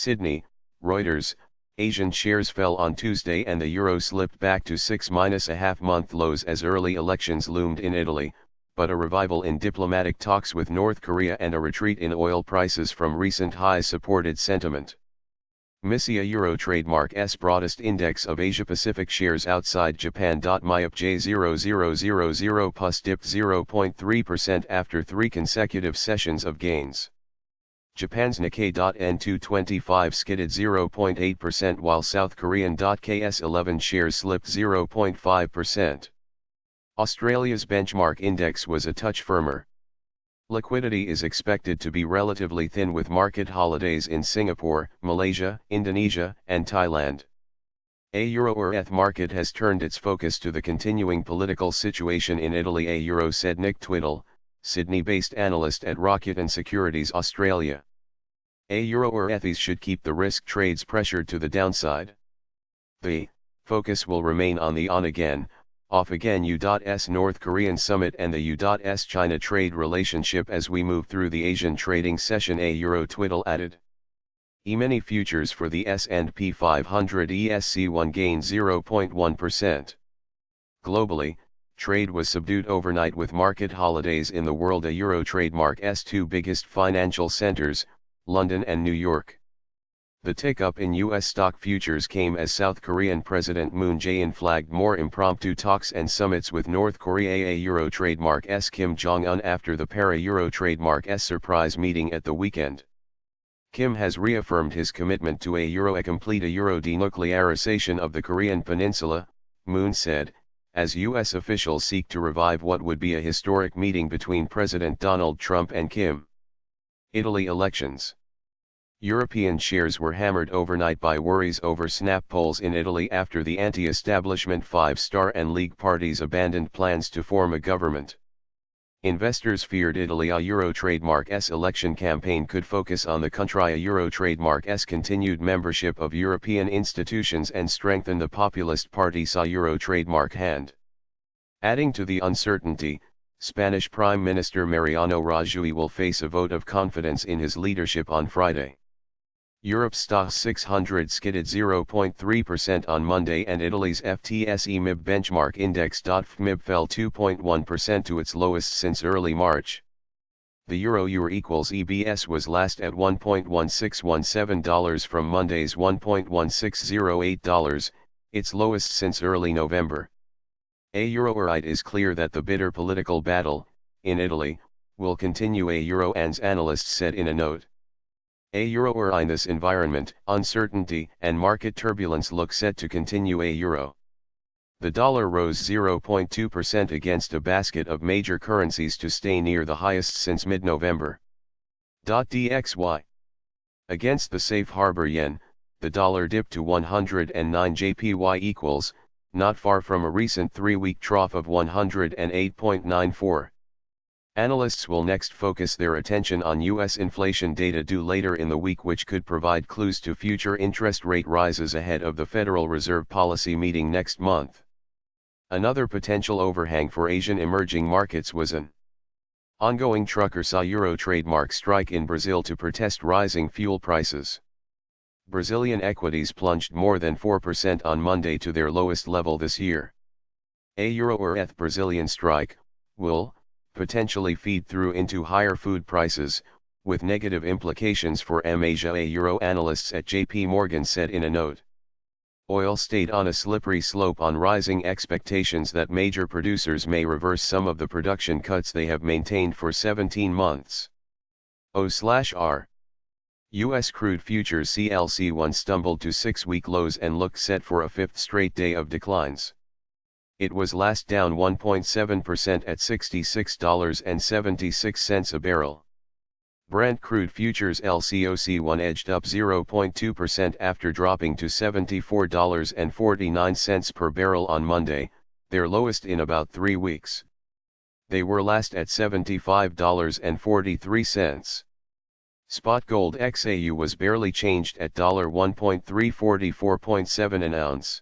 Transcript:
Sydney, Reuters. Asian shares fell on Tuesday and the euro slipped back to 6-month lows as early elections loomed in Italy, but a revival in diplomatic talks with North Korea and a retreat in oil prices from recent highs supported sentiment. MISIA Euro Trademark's broadest index of Asia-Pacific shares outside Japan. MIAP J0000 plus dipped 0.3% after 3 consecutive sessions of gains. Japan's Nikkei N225 skidded 0.8% while South Korean KS11 shares slipped 0.5%. Australia's benchmark index was a touch firmer. Liquidity is expected to be relatively thin with market holidays in Singapore, Malaysia, Indonesia, and Thailand. A Euro-ETH market has turned its focus to the continuing political situation in Italy, a Euro said Nick Twiddle, Sydney-based analyst at Rocket & Securities Australia. A Euro-ETHs should keep the risk trades pressured to the downside. The focus will remain on the on-again, off-again U.S. North Korean summit and the U.S. China trade relationship as we move through the Asian trading session, a Euro Twiddle added. E-mini futures for the S&P 500 ESC1 gained 0.1%. Globally, trade was subdued overnight with market holidays in the world, a Euro Trademark's two biggest financial centers, London and New York. The tick-up in U.S. stock futures came as South Korean President Moon Jae-in flagged more impromptu talks and summits with North Korea, a Euro Trademark's Kim Jong-un after the para-Euro Trademark's surprise meeting at the weekend. Kim has reaffirmed his commitment to a complete Euro denuclearization of the Korean peninsula, Moon said, as U.S. officials seek to revive what would be a historic meeting between President Donald Trump and Kim. Italy elections. European shares were hammered overnight by worries over snap polls in Italy after the anti-establishment Five-Star and League parties abandoned plans to form a government. Investors feared Italy a Euro Trademark's election campaign could focus on the country a Euro Trademark's continued membership of European institutions and strengthen the populist party's a Euro Trademark hand. Adding to the uncertainty, Spanish Prime Minister Mariano Rajoy will face a vote of confidence in his leadership on Friday. Europe's STOXX 600 skidded 0.3% on Monday and Italy's FTSE MIB benchmark index FMIB fell 2.1% to its lowest since early March. The euro equals EBS was last at $1.1617 from Monday's $1.1608, its lowest since early November. It is clear that the bitter political battle, in Italy, will continue, a Euro analyst said in a note. In this environment, uncertainty and market turbulence look set to continue. The dollar rose 0.2% against a basket of major currencies to stay near the highest since mid-November. DXY. Against the safe harbor yen, the dollar dipped to 109 JPY equals, not far from a recent 3-week trough of 108.94. Analysts will next focus their attention on U.S. inflation data due later in the week, which could provide clues to future interest rate rises ahead of the Federal Reserve policy meeting next month. Another potential overhang for Asian emerging markets was an ongoing trucker Euro trademark strike in Brazil to protest rising fuel prices. Brazilian equities plunged more than 4% on Monday to their lowest level this year. A Euro-ETH Brazilian strike will potentially feed through into higher food prices, with negative implications for Asia, a Euro analysts at JP Morgan said in a note. Oil stayed on a slippery slope on rising expectations that major producers may reverse some of the production cuts they have maintained for 17 months. O/R. U.S. crude futures CLC1 stumbled to 6-week lows and looked set for a 5th straight day of declines. It was last down 1.7% at $66.76 a barrel. Brent crude futures LCOC1 edged up 0.2% after dropping to $74.49 per barrel on Monday, their lowest in about 3 weeks. They were last at $75.43. Spot gold XAU was barely changed at $1.344.7 an ounce.